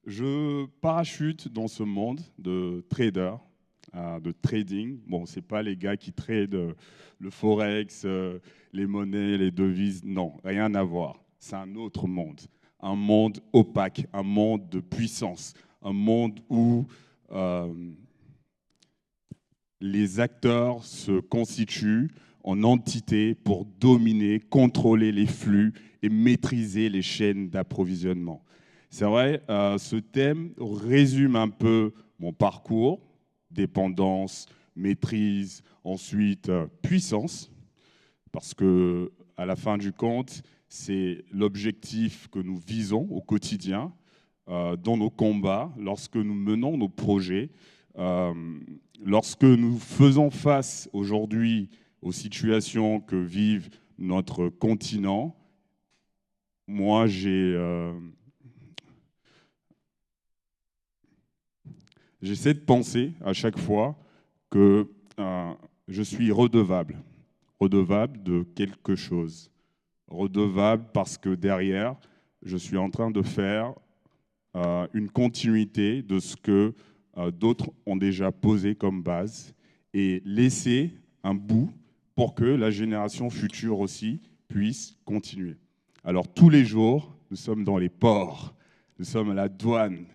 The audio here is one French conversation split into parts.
Je parachute dans ce monde de traders, de trading. Bon, ce n'est pas les gars qui tradent le forex, les monnaies, les devises. Non, rien à voir. C'est un autre monde. Un monde opaque, un monde de puissance, un monde où les acteurs se constituent en entités pour dominer, contrôler les flux et maîtriser les chaînes d'approvisionnement. C'est vrai, ce thème résume un peu mon parcours, dépendance, maîtrise, ensuite puissance, parce que à la fin du compte, c'est l'objectif que nous visons au quotidien, dans nos combats, lorsque nous menons nos projets, lorsque nous faisons face aujourd'hui aux situations que vive notre continent. Moi, j'essaie de penser à chaque fois que je suis redevable de quelque chose, redevable parce que derrière, je suis en train de faire une continuité de ce que d'autres ont déjà posé comme base et laisser un bout pour que la génération future aussi puisse continuer. Alors tous les jours, nous sommes dans les ports, nous sommes à la douane,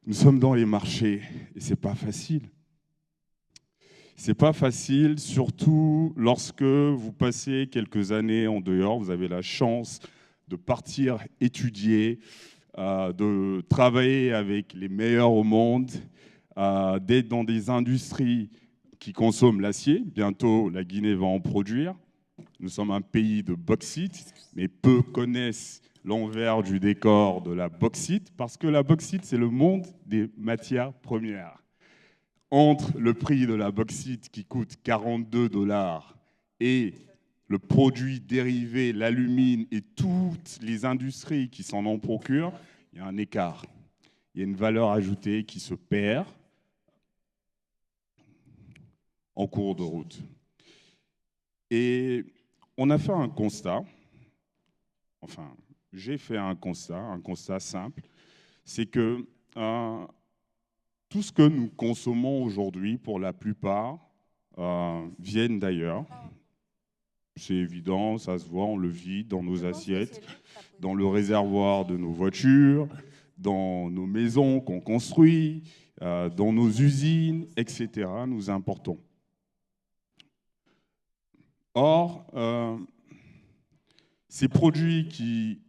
nous sommes dans les marchés et c'est pas facile. C'est pas facile, surtout lorsque vous passez quelques années en dehors, vous avez la chance de partir étudier, de travailler avec les meilleurs au monde, d'être dans des industries qui consomment l'acier. Bientôt, la Guinée va en produire. Nous sommes un pays de bauxite, mais peu connaissent l'envers du décor de la bauxite, parce que la bauxite, c'est le monde des matières premières. Entre le prix de la bauxite qui coûte 42 $ et le produit dérivé, l'alumine et toutes les industries qui s'en en procurent, il y a un écart. Il y a une valeur ajoutée qui se perd en cours de route. Et on a fait un constat, enfin, j'ai fait un constat simple, c'est que tout ce que nous consommons aujourd'hui, pour la plupart, viennent d'ailleurs. C'est évident, ça se voit, on le vit dans nos assiettes, dans le réservoir de nos voitures, dans nos maisons qu'on construit, dans nos usines, etc. Nous importons. Or, ces produits qui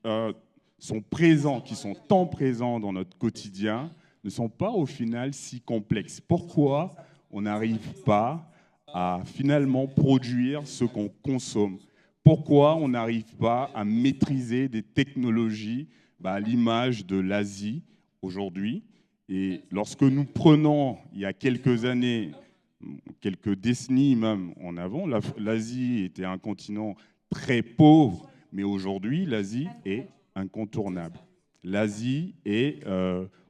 sont présents, qui sont tant présents dans notre quotidien, ne sont pas au final si complexes. Pourquoi on n'arrive pas à finalement produire ce qu'on consomme? Pourquoi on n'arrive pas à maîtriser des technologies à l'image de l'Asie aujourd'hui? Et lorsque nous prenons, il y a quelques années, quelques décennies même en avant, l'Asie était un continent très pauvre, mais aujourd'hui, l'Asie est incontournable. L'Asie est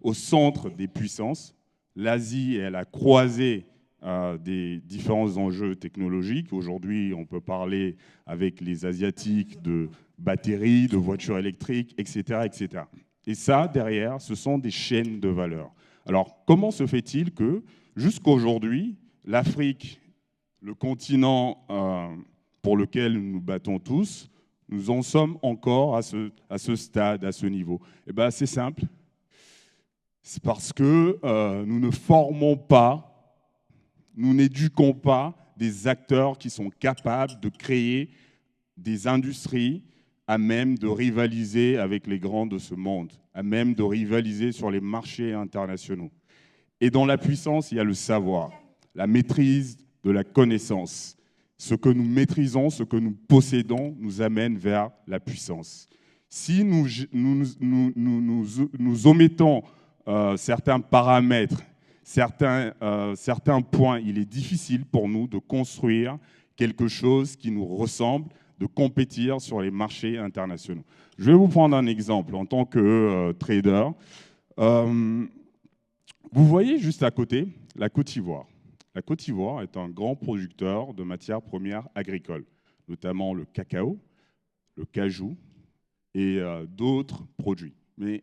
au centre des puissances. L'Asie est à la croisée des différents enjeux technologiques. Aujourd'hui, on peut parler avec les Asiatiques de batteries, de voitures électriques, etc., etc. Et ça, derrière, ce sont des chaînes de valeur. Alors, comment se fait-il que, jusqu'à aujourd'hui, l'Afrique, le continent pour lequel nous nous battons tous, nous en sommes encore à ce stade, à ce niveau? Eh bien, c'est simple. C'est parce que nous ne formons pas, nous n'éduquons pas des acteurs qui sont capables de créer des industries à même de rivaliser avec les grands de ce monde, à même de rivaliser sur les marchés internationaux. Et dans la puissance, il y a le savoir, la maîtrise de la connaissance. Ce que nous maîtrisons, ce que nous possédons, nous amène vers la puissance. Si nous omettons certains paramètres, certains points, il est difficile pour nous de construire quelque chose qui nous ressemble, de compétir sur les marchés internationaux. Je vais vous prendre un exemple en tant que trader. Vous voyez juste à côté la Côte d'Ivoire. La Côte d'Ivoire est un grand producteur de matières premières agricoles, notamment le cacao, le cajou et d'autres produits. Mais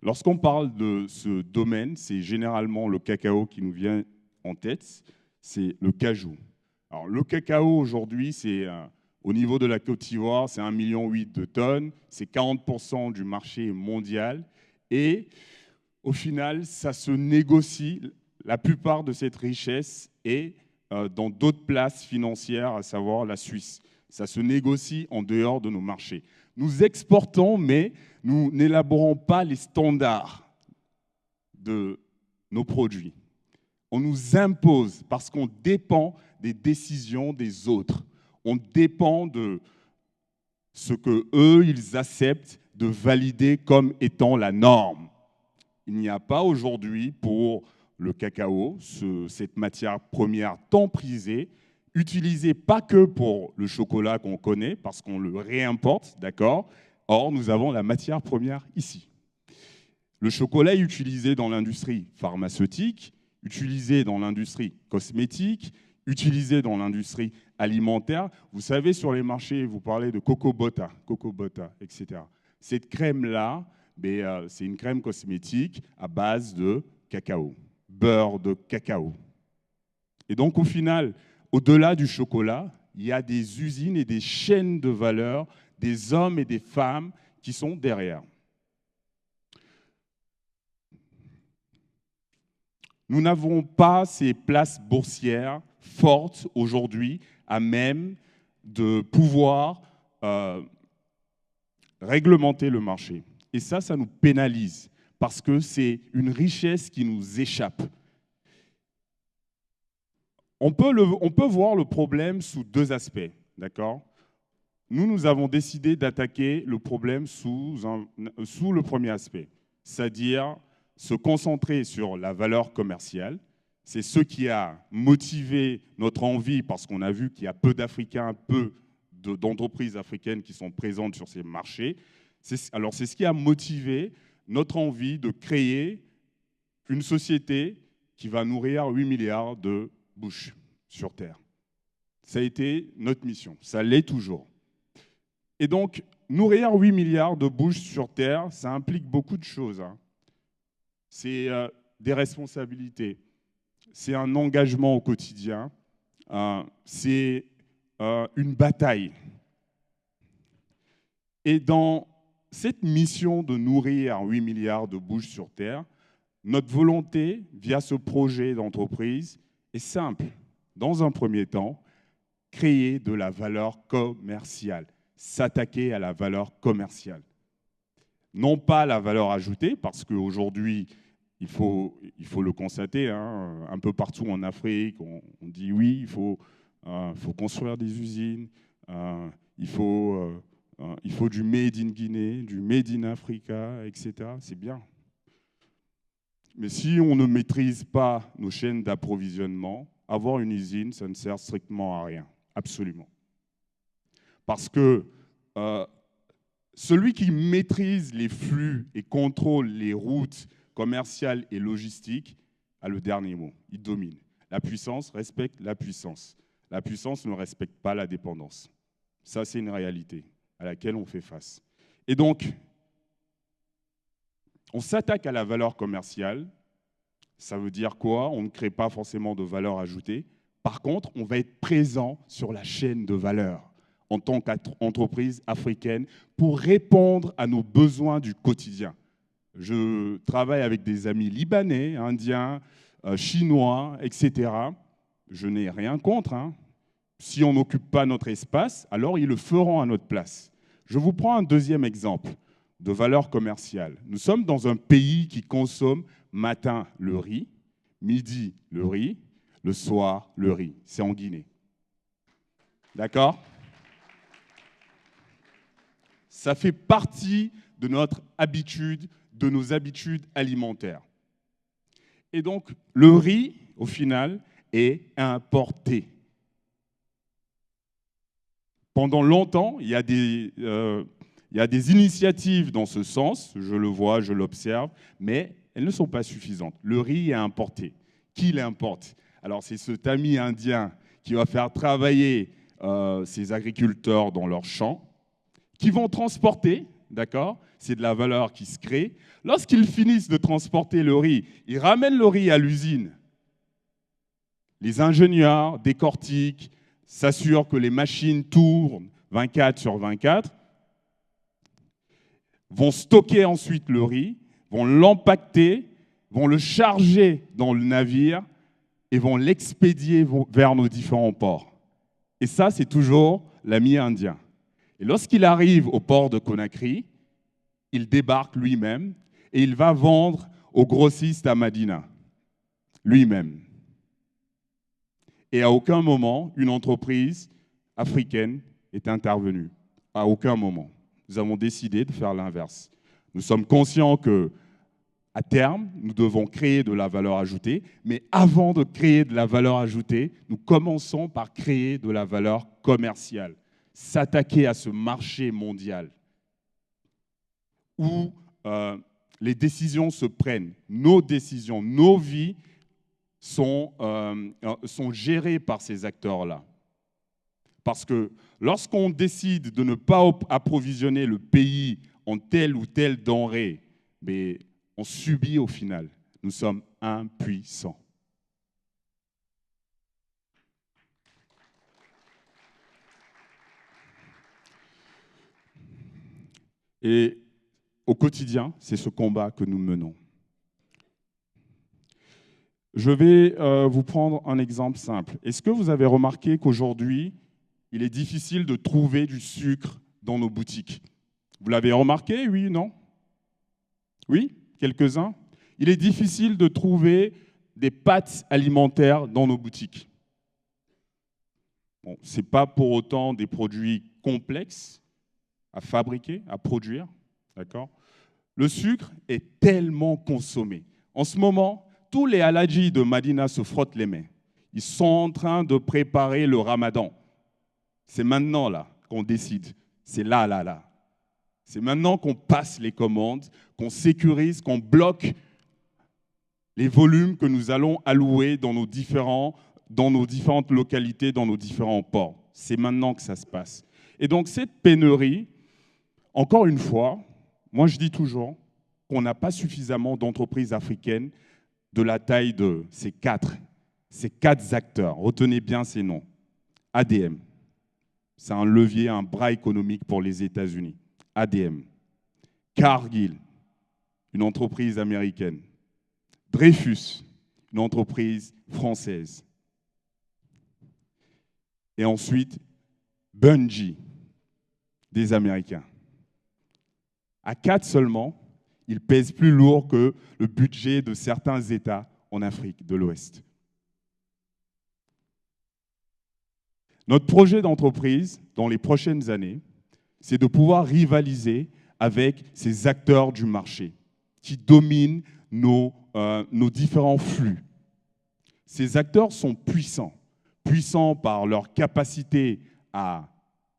Lorsqu'on parle de ce domaine, c'est généralement le cacao qui nous vient en tête, c'est le cajou. Alors, le cacao aujourd'hui, au niveau de la Côte d'Ivoire, c'est 1,8 million de tonnes, c'est 40% du marché mondial. Et au final, ça se négocie, la plupart de cette richesse est dans d'autres places financières, à savoir la Suisse. Ça se négocie en dehors de nos marchés. Nous exportons, mais nous n'élaborons pas les standards de nos produits. On nous impose parce qu'on dépend des décisions des autres. On dépend de ce qu'eux, ils acceptent de valider comme étant la norme. Il n'y a pas aujourd'hui pour le cacao, cette matière première tant prisée, utilisée pas que pour le chocolat qu'on connaît, parce qu'on le réimporte, d'accord? Or, nous avons la matière première ici. Le chocolat est utilisé dans l'industrie pharmaceutique, utilisé dans l'industrie cosmétique, utilisé dans l'industrie alimentaire. Vous savez, sur les marchés, vous parlez de coco butter, etc. Cette crème-là, c'est une crème cosmétique à base de cacao, beurre de cacao. Et donc, au final, au-delà du chocolat, il y a des usines et des chaînes de valeur, des hommes et des femmes qui sont derrière. Nous n'avons pas ces places boursières fortes aujourd'hui à même de pouvoir réglementer le marché. Et ça nous pénalise parce que c'est une richesse qui nous échappe. On peut voir le problème sous deux aspects, d'accord? Nous avons décidé d'attaquer le problème sous le premier aspect, c'est-à-dire se concentrer sur la valeur commerciale. C'est ce qui a motivé notre envie, parce qu'on a vu qu'il y a peu d'Africains, peu d'entreprises africaines qui sont présentes sur ces marchés. Alors, c'est ce qui a motivé notre envie de créer une société qui va nourrir 8 milliards de bouches sur Terre. Ça a été notre mission, ça l'est toujours. Et donc, nourrir 8 milliards de bouches sur Terre, ça implique beaucoup de choses. C'est des responsabilités, c'est un engagement au quotidien, c'est une bataille. Et dans cette mission de nourrir 8 milliards de bouches sur Terre, notre volonté, via ce projet d'entreprise, est simple. Dans un premier temps, créer de la valeur commerciale, s'attaquer à la valeur commerciale. Non pas la valeur ajoutée, parce qu'aujourd'hui, il faut le constater, un peu partout en Afrique, on dit oui, il faut construire des usines, il faut du made in Guinée, du made in Africa, etc. C'est bien. Mais si on ne maîtrise pas nos chaînes d'approvisionnement, avoir une usine, ça ne sert strictement à rien, absolument. Parce que celui qui maîtrise les flux et contrôle les routes commerciales et logistiques a le dernier mot, il domine. La puissance respecte la puissance. La puissance ne respecte pas la dépendance. Ça, c'est une réalité à laquelle on fait face. Et donc, on s'attaque à la valeur commerciale. Ça veut dire quoi? On ne crée pas forcément de valeur ajoutée. Par contre, on va être présent sur la chaîne de valeur en tant qu'entreprise africaine pour répondre à nos besoins du quotidien. Je travaille avec des amis libanais, indiens, chinois, etc. Je n'ai rien contre. Si on n'occupe pas notre espace, alors ils le feront à notre place. Je vous prends un deuxième exemple de valeur commerciale. Nous sommes dans un pays qui consomme matin le riz, midi le riz, le soir le riz. C'est en Guinée. D'accord? Ça fait partie de notre habitude, de nos habitudes alimentaires. Et donc, le riz, au final, est importé. Pendant longtemps, il y a des initiatives dans ce sens, je le vois, je l'observe, mais elles ne sont pas suffisantes. Le riz est importé. Qui l'importe? Alors, c'est cet ami indien qui va faire travailler ces agriculteurs dans leurs champs, qui vont transporter d'accord? C'est de la valeur qui se crée. Lorsqu'ils finissent de transporter le riz, ils ramènent le riz à l'usine. Les ingénieurs décortiquent, s'assurent que les machines tournent 24 sur 24, vont stocker ensuite le riz, vont l'empacter, vont le charger dans le navire et vont l'expédier vers nos différents ports. Et ça, c'est toujours l'ami indien. Et lorsqu'il arrive au port de Conakry, il débarque lui-même et il va vendre au grossiste à Madina, lui-même. Et à aucun moment, une entreprise africaine est intervenue. À aucun moment. Nous avons décidé de faire l'inverse. Nous sommes conscients que, à terme, nous devons créer de la valeur ajoutée, mais avant de créer de la valeur ajoutée, nous commençons par créer de la valeur commerciale, s'attaquer à ce marché mondial où les décisions se prennent, nos décisions, nos vies sont gérées par ces acteurs-là. Parce que lorsqu'on décide de ne pas approvisionner le pays en telle ou telle denrée, mais on subit au final. Nous sommes impuissants. Et au quotidien, c'est ce combat que nous menons. Je vais vous prendre un exemple simple. Est-ce que vous avez remarqué qu'aujourd'hui, il est difficile de trouver du sucre dans nos boutiques? Vous l'avez remarqué, oui, non? Oui, quelques-uns? Il est difficile de trouver des pâtes alimentaires dans nos boutiques. Bon, ce n'est pas pour autant des produits complexes à fabriquer, à produire, d'accord? Le sucre est tellement consommé. En ce moment, tous les Aladji de Madina se frottent les mains. Ils sont en train de préparer le ramadan. C'est maintenant là qu'on décide. C'est là. C'est maintenant qu'on passe les commandes, qu'on sécurise, qu'on bloque les volumes que nous allons allouer dans nos différentes localités, dans nos différents ports. C'est maintenant que ça se passe. Et donc cette pénurie, encore une fois, moi je dis toujours qu'on n'a pas suffisamment d'entreprises africaines de la taille de ces quatre acteurs. Retenez bien ces noms. ADM, c'est un levier, un bras économique pour les États-Unis. ADM. Cargill, une entreprise américaine. Dreyfus, une entreprise française. Et ensuite, Bunge, des Américains. À 4 seulement, ils pèsent plus lourd que le budget de certains États en Afrique de l'Ouest. Notre projet d'entreprise, dans les prochaines années, c'est de pouvoir rivaliser avec ces acteurs du marché qui dominent nos différents flux. Ces acteurs sont puissants par leur capacité à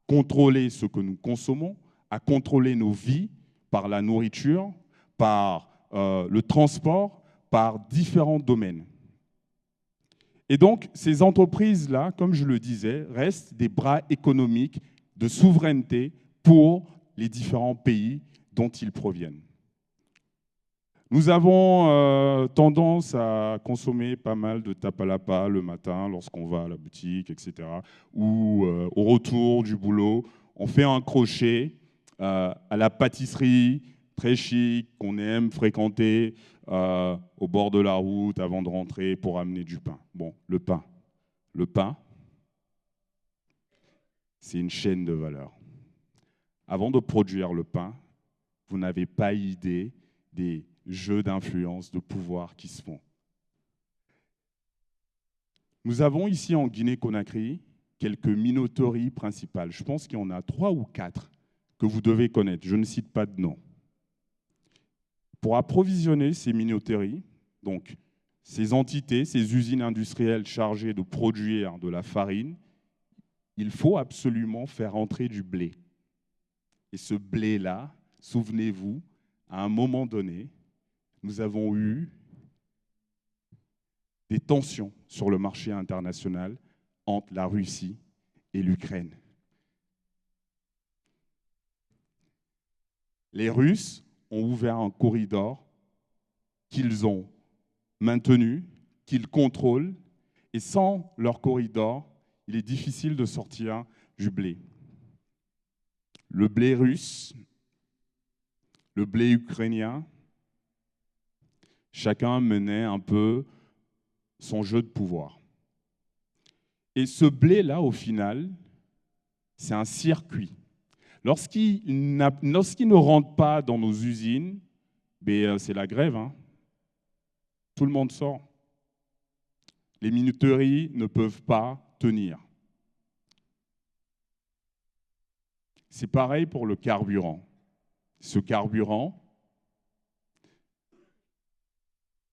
contrôler ce que nous consommons, à contrôler nos vies par la nourriture, par le transport, par différents domaines. Et donc, ces entreprises-là, comme je le disais, restent des bras économiques de souveraineté pour les différents pays dont ils proviennent. Nous avons tendance à consommer pas mal de tapalapa le matin lorsqu'on va à la boutique, etc. Ou au retour du boulot, on fait un crochet à la pâtisserie très chic qu'on aime fréquenter au bord de la route avant de rentrer pour amener du pain. Bon, le pain, c'est une chaîne de valeur. Avant de produire le pain, vous n'avez pas idée des jeux d'influence, de pouvoir qui se font. Nous avons ici en Guinée-Conakry quelques minoteries principales. Je pense qu'il y en a 3 ou 4 que vous devez connaître. Je ne cite pas de nom. Pour approvisionner ces minoteries, donc ces entités, ces usines industrielles chargées de produire de la farine, il faut absolument faire entrer du blé. Et ce blé-là, souvenez-vous, à un moment donné, nous avons eu des tensions sur le marché international entre la Russie et l'Ukraine. Les Russes ont ouvert un corridor qu'ils ont maintenu, qu'ils contrôlent, et sans leur corridor, il est difficile de sortir du blé. Le blé russe, le blé ukrainien, chacun menait un peu son jeu de pouvoir. Et ce blé-là, au final, c'est un circuit. Lorsqu'il ne rentre pas dans nos usines, c'est la grève. Hein. Tout le monde sort. Les minuteries ne peuvent pas tenir. C'est pareil pour le carburant. Ce carburant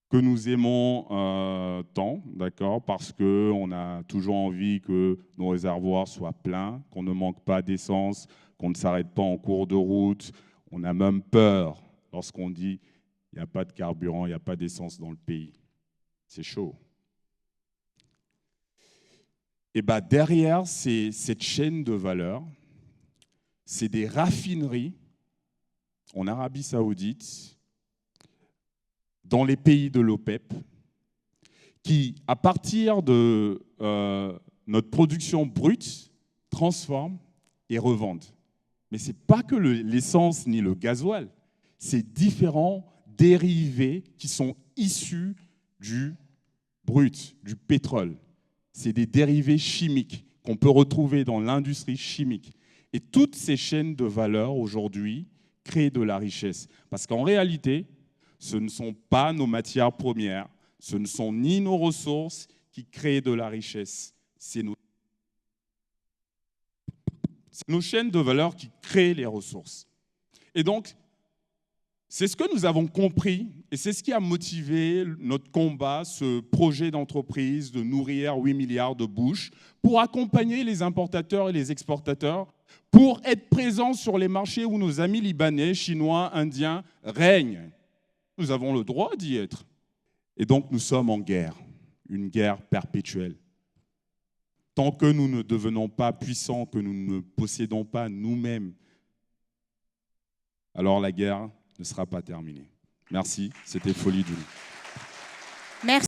que nous aimons tant, d'accord, parce qu'on a toujours envie que nos réservoirs soient pleins, qu'on ne manque pas d'essence, qu'on ne s'arrête pas en cours de route. On a même peur lorsqu'on dit il n'y a pas de carburant, il n'y a pas d'essence dans le pays. C'est chaud. Et derrière cette chaîne de valeur, c'est des raffineries en Arabie Saoudite, dans les pays de l'OPEP, qui, à partir de notre production brute, transforment et revendent. Mais ce n'est pas que l'essence ni le gasoil, c'est différents dérivés qui sont issus du brut, du pétrole. C'est des dérivés chimiques qu'on peut retrouver dans l'industrie chimique. Et toutes ces chaînes de valeur, aujourd'hui, créent de la richesse. Parce qu'en réalité, ce ne sont pas nos matières premières, ce ne sont ni nos ressources qui créent de la richesse. C'est nos chaînes de valeur qui créent les ressources. Et donc, c'est ce que nous avons compris et c'est ce qui a motivé notre combat, ce projet d'entreprise de nourrir 8 milliards de bouches pour accompagner les importateurs et les exportateurs, pour être présents sur les marchés où nos amis libanais, chinois, indiens règnent. Nous avons le droit d'y être. Et donc nous sommes en guerre, une guerre perpétuelle. Tant que nous ne devenons pas puissants, que nous ne possédons pas nous-mêmes, alors la guerre ne sera pas terminée. Merci, c'était Folie Doulou. Merci.